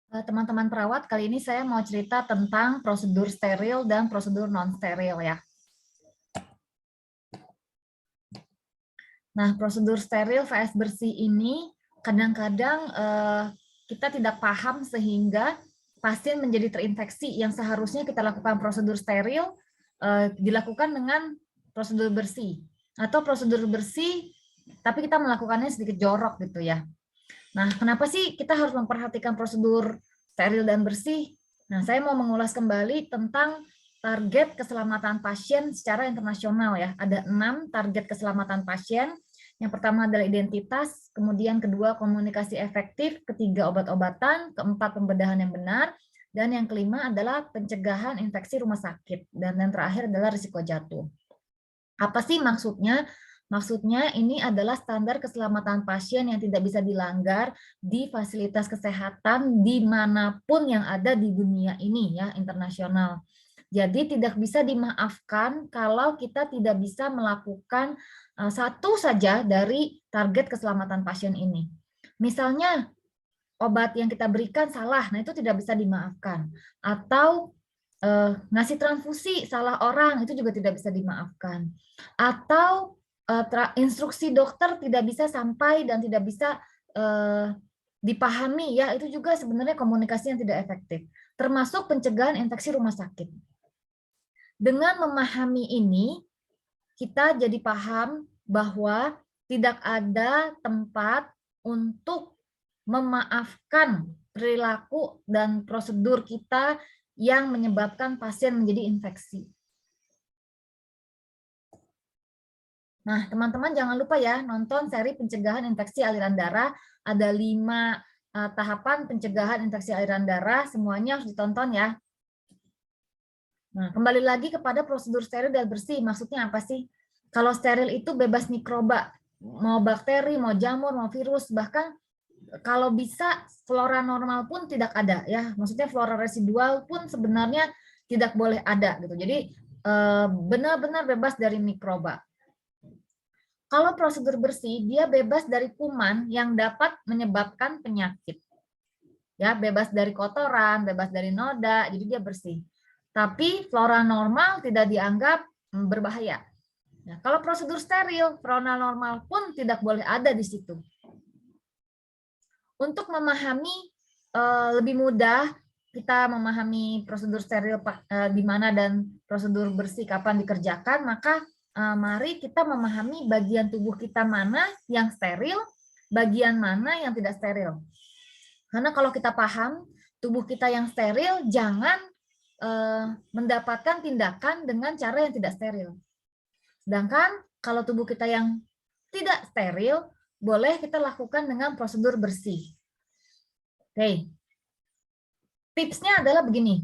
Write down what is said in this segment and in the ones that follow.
Teman-teman perawat, kali ini saya mau cerita tentang prosedur steril dan prosedur non-steril ya. Nah, prosedur steril vs bersih ini kadang-kadang kita tidak paham sehingga pasien menjadi terinfeksi yang seharusnya kita lakukan prosedur steril dilakukan dengan prosedur bersih atau prosedur bersih tapi kita melakukannya sedikit jorok gitu ya. Nah, kenapa sih kita harus memperhatikan prosedur steril dan bersih? Nah, saya mau mengulas kembali tentang target keselamatan pasien secara internasional ya. Ada 6 target keselamatan pasien. Yang pertama adalah identitas, kemudian kedua komunikasi efektif, ketiga obat-obatan, keempat pembedahan yang benar, dan yang kelima adalah pencegahan infeksi rumah sakit, dan yang terakhir adalah risiko jatuh. Apa sih maksudnya? Maksudnya ini adalah standar keselamatan pasien yang tidak bisa dilanggar di fasilitas kesehatan dimanapun yang ada di dunia ini ya, internasional. Jadi tidak bisa dimaafkan kalau kita tidak bisa melakukan satu saja dari target keselamatan pasien ini. Misalnya obat yang kita berikan salah, nah itu tidak bisa dimaafkan. Atau ngasih transfusi salah orang, itu juga tidak bisa dimaafkan. Atau instruksi dokter tidak bisa sampai dan tidak bisa dipahami, ya itu juga sebenarnya komunikasi yang tidak efektif. Termasuk pencegahan infeksi rumah sakit. Dengan memahami ini, kita jadi paham bahwa tidak ada tempat untuk memaafkan perilaku dan prosedur kita yang menyebabkan pasien menjadi infeksi. Nah, teman-teman jangan lupa ya, nonton seri pencegahan infeksi aliran darah. Ada 5 tahapan pencegahan infeksi aliran darah, semuanya harus ditonton ya. Nah, kembali lagi kepada prosedur steril dan bersih, maksudnya apa sih? Kalau steril itu bebas mikroba, mau bakteri, mau jamur, mau virus, bahkan kalau bisa flora normal pun tidak ada ya, maksudnya flora residual pun sebenarnya tidak boleh ada gitu. Jadi benar-benar bebas dari mikroba. Kalau prosedur bersih, dia bebas dari kuman yang dapat menyebabkan penyakit. Ya, bebas dari kotoran, bebas dari noda, jadi dia bersih. Tapi flora normal tidak dianggap berbahaya. Nah, kalau prosedur steril, flora normal pun tidak boleh ada di situ. Untuk memahami lebih mudah, kita memahami prosedur steril di mana dan prosedur bersih kapan dikerjakan, maka mari kita memahami bagian tubuh kita mana yang steril, bagian mana yang tidak steril. Karena kalau kita paham tubuh kita yang steril, jangan mendapatkan tindakan dengan cara yang tidak steril. Sedangkan kalau tubuh kita yang tidak steril, boleh kita lakukan dengan prosedur bersih. Oke, tipsnya adalah begini,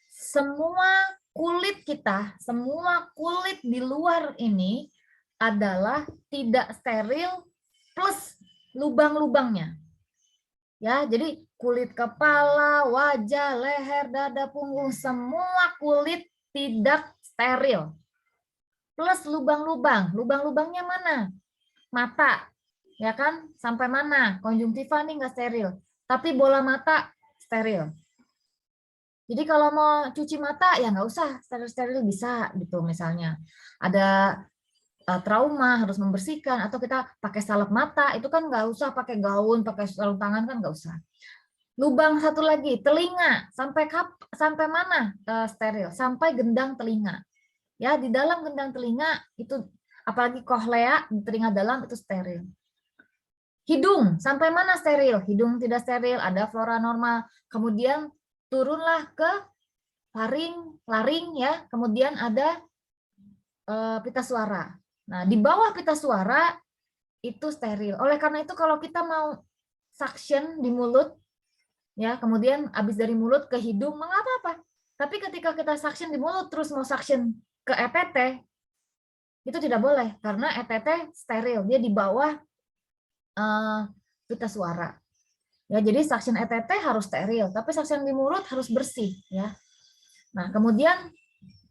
semua kulit kita, semua kulit di luar ini adalah tidak steril plus lubang-lubangnya. Ya, jadi kulit kepala, wajah, leher, dada, punggung, semua kulit tidak steril. Plus lubang-lubang. Lubang-lubangnya mana? Mata, ya kan? Sampai mana? Konjungtiva nih nggak steril. Tapi bola mata steril. Jadi kalau mau cuci mata ya nggak usah steril-steril, bisa gitu misalnya. Ada trauma harus membersihkan atau kita pakai salep mata, itu kan nggak usah pakai gaun, pakai sarung tangan kan nggak usah. Lubang satu lagi, telinga, sampai mana steril? Sampai gendang telinga. Ya, di dalam gendang telinga itu apalagi kohlea di telinga dalam itu steril. Hidung, sampai mana steril? Hidung tidak steril, ada flora normal. Kemudian turunlah ke laring ya. Kemudian ada pita suara. Nah, di bawah pita suara itu steril. Oleh karena itu kalau kita mau suction di mulut ya, kemudian habis dari mulut ke hidung, mengapa apa? Tapi ketika kita suction di mulut terus mau suction ke ETT, itu tidak boleh karena ETT steril, dia di bawah pita suara. Ya, jadi suction ETT harus steril, tapi suction di mulut harus bersih ya. Nah, kemudian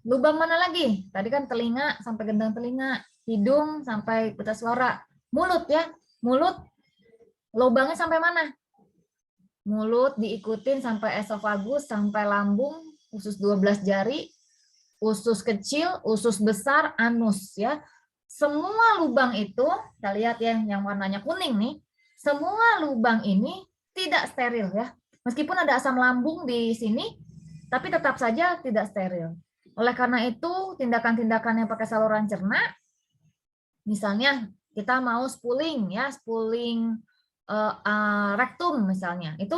lubang mana lagi? Tadi kan telinga sampai gendang telinga, hidung sampai pita suara, mulut ya. Mulut lubangnya sampai mana? mulut diikutin sampai esofagus, sampai lambung, usus 12 jari, usus kecil, usus besar, anus ya. Semua lubang itu, kita lihat ya yang warnanya kuning nih, semua lubang ini tidak steril ya. Meskipun ada asam lambung di sini, tapi tetap saja tidak steril. Oleh karena itu, tindakan-tindakan yang pakai saluran cerna, misalnya kita mau spooling ya, spooling rektum misalnya, itu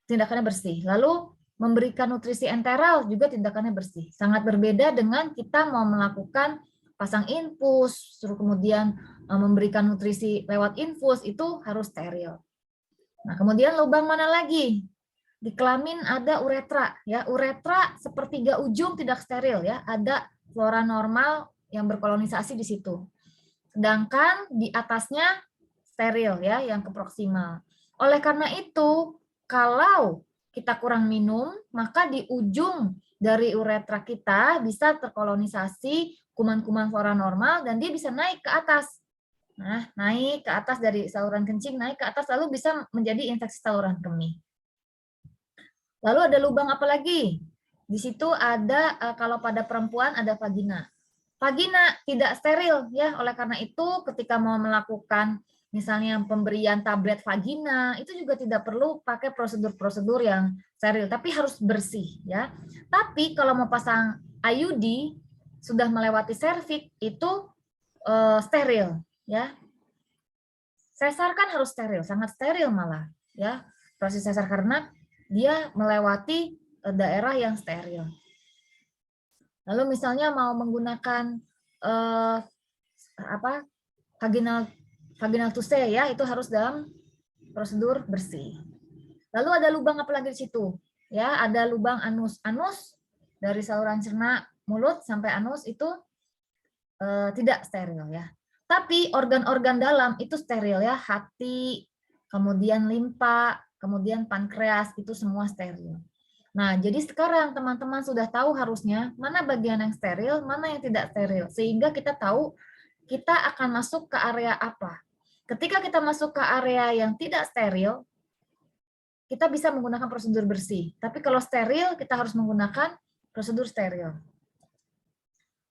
tindakannya bersih. Lalu memberikan nutrisi enteral juga tindakannya bersih. Sangat berbeda dengan kita mau melakukan pasang infus, suruh kemudian memberikan nutrisi lewat infus, itu harus steril. Nah, kemudian lubang mana lagi? Di kelamin ada uretra ya. Uretra sepertiga ujung tidak steril ya. Ada flora normal yang berkolonisasi di situ. Sedangkan di atasnya steril ya, yang ke proksimal. Oleh karena itu, kalau kita kurang minum, maka di ujung dari uretra kita bisa terkolonisasi kuman-kuman flora normal dan dia bisa naik ke atas. Nah, naik ke atas dari saluran kencing, naik ke atas lalu bisa menjadi infeksi saluran kemih. Lalu ada lubang apa lagi? Di situ ada kalau pada perempuan ada vagina. Vagina tidak steril ya. Oleh karena itu ketika mau melakukan misalnya pemberian tablet vagina itu juga tidak perlu pakai prosedur-prosedur yang steril, tapi harus bersih ya. Tapi kalau mau pasang IUD sudah melewati serviks itu steril ya. Sesar kan harus steril, sangat steril malah ya. Proses sesar karena dia melewati daerah yang steril. Lalu misalnya mau menggunakan vaginal tuse ya, itu harus dalam prosedur bersih. Lalu ada lubang apa lagi di situ? Ya, ada lubang anus. Anus dari saluran cerna mulut sampai anus itu tidak steril ya. Tapi organ-organ dalam itu steril ya, hati, kemudian limpa, kemudian pankreas itu semua steril. Nah, jadi sekarang teman-teman sudah tahu harusnya mana bagian yang steril, mana yang tidak steril. Sehingga kita tahu kita akan masuk ke area apa. Ketika kita masuk ke area yang tidak steril, kita bisa menggunakan prosedur bersih. Tapi kalau steril, kita harus menggunakan prosedur steril.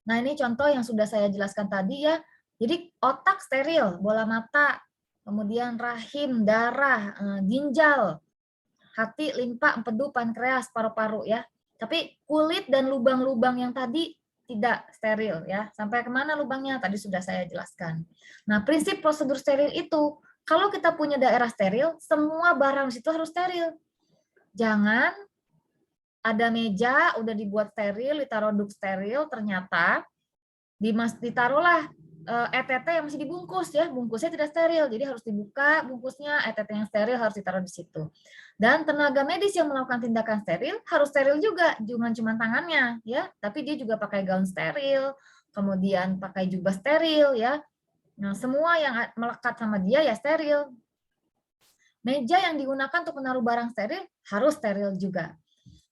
Nah, ini contoh yang sudah saya jelaskan tadi ya. Jadi otak steril, bola mata, kemudian rahim, darah, ginjal, hati, limpa, empedu, pankreas, paru-paru ya. Tapi kulit dan lubang-lubang yang tadi tidak steril ya. Sampai kemana lubangnya? Tadi sudah saya jelaskan. Nah, prinsip prosedur steril itu, kalau kita punya daerah steril, semua barang di situ harus steril. Jangan ada meja udah dibuat steril, ditaruh duk steril, ternyata ditaruhlah ETT yang masih dibungkus ya, bungkusnya tidak steril, jadi harus dibuka bungkusnya, ETT yang steril harus ditaruh di situ. Dan tenaga medis yang melakukan tindakan steril harus steril juga, jangan cuma tangannya ya, tapi dia juga pakai gaun steril, kemudian pakai jubah steril ya. Nah, semua yang melekat sama dia ya steril. Meja yang digunakan untuk menaruh barang steril harus steril juga.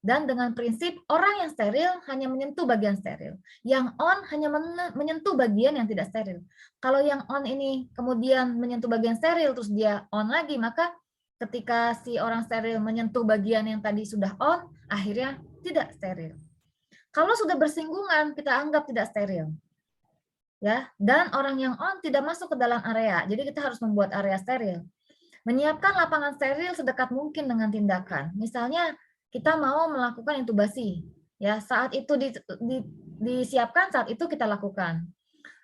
Dan dengan prinsip orang yang steril hanya menyentuh bagian steril. Yang on hanya menyentuh bagian yang tidak steril. Kalau yang on ini kemudian menyentuh bagian steril terus dia on lagi, maka ketika si orang steril menyentuh bagian yang tadi sudah on, akhirnya tidak steril. Kalau sudah bersinggungan, kita anggap tidak steril. Ya, dan orang yang on tidak masuk ke dalam area. Jadi kita harus membuat area steril. Menyiapkan lapangan steril sedekat mungkin dengan tindakan. Misalnya kita mau melakukan intubasi, ya saat itu disiapkan, saat itu kita lakukan.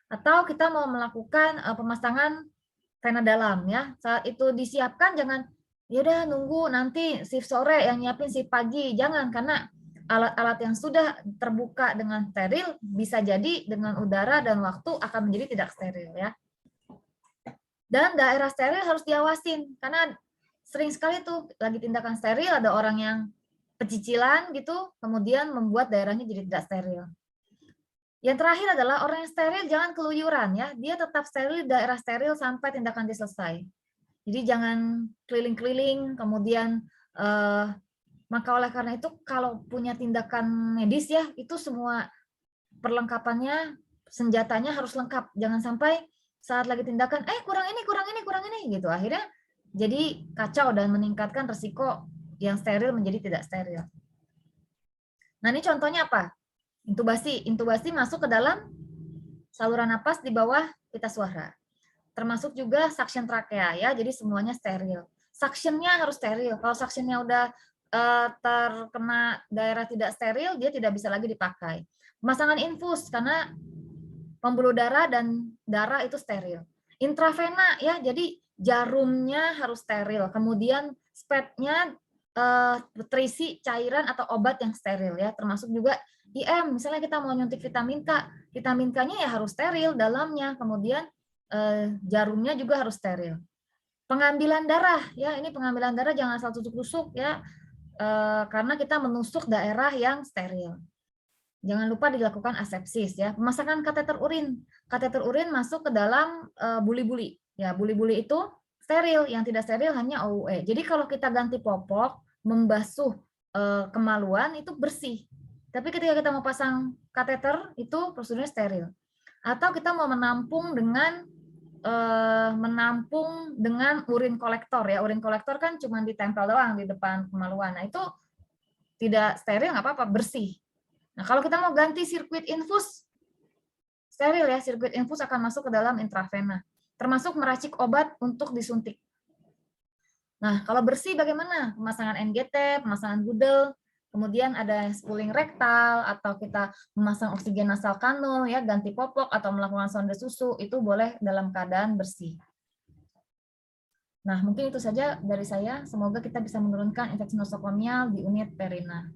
Atau kita mau melakukan pemasangan vena dalam, ya saat itu disiapkan, jangan ya udah nunggu nanti shift sore yang nyiapin shift pagi, jangan, karena alat-alat yang sudah terbuka dengan steril bisa jadi dengan udara dan waktu akan menjadi tidak steril ya. Dan daerah steril harus diawasin karena sering sekali tuh lagi tindakan steril ada orang yang pecicilan gitu, kemudian membuat daerahnya jadi tidak steril. Yang terakhir adalah orang yang steril jangan keluyuran ya, dia tetap steril daerah steril sampai tindakan dia selesai. Jadi jangan keliling-keliling, kemudian maka oleh karena itu kalau punya tindakan medis ya itu semua perlengkapannya, senjatanya harus lengkap, jangan sampai saat lagi tindakan kurang ini gitu, akhirnya jadi kacau dan meningkatkan resiko yang steril menjadi tidak steril. Nah, ini contohnya apa? Intubasi. Intubasi masuk ke dalam saluran napas di bawah pita suara. Termasuk juga suction trachea ya, jadi semuanya steril. Suctionnya harus steril. Kalau suctionnya udah terkena daerah tidak steril, dia tidak bisa lagi dipakai. Pemasangan infus karena pembuluh darah dan darah itu steril. Intravena ya, jadi jarumnya harus steril. Kemudian spetnya terisi cairan atau obat yang steril ya, termasuk juga IM. Misalnya kita mau nyuntik vitamin K, vitamin K-nya ya harus steril dalamnya. Kemudian jarumnya juga harus steril. Pengambilan darah ya, ini pengambilan darah jangan asal tusuk-tusuk ya, karena kita menusuk daerah yang steril. Jangan lupa dilakukan asepsis ya. Pemasangan kateter urin. Kateter urin masuk ke dalam buli-buli. Ya, buli-buli itu steril, yang tidak steril hanya OUE. Jadi kalau kita ganti popok, membasuh kemaluan itu bersih. Tapi ketika kita mau pasang kateter itu prosedurnya steril. Atau kita mau menampung dengan urin kolektor ya. Urin kolektor kan cuma ditempel doang di depan kemaluan. Nah, itu tidak steril nggak apa-apa, bersih. Nah, kalau kita mau ganti sirkuit infus, steril ya, sirkuit infus akan masuk ke dalam intravena, termasuk meracik obat untuk disuntik. Nah, kalau bersih bagaimana? Pemasangan NGT, pemasangan gudel, kemudian ada spooling rektal, atau kita memasang oksigen nasal kanul, ya, ganti popok, atau melakukan sonde susu, itu boleh dalam keadaan bersih. Nah, mungkin itu saja dari saya. Semoga kita bisa menurunkan infeksi nosokomial di unit perina.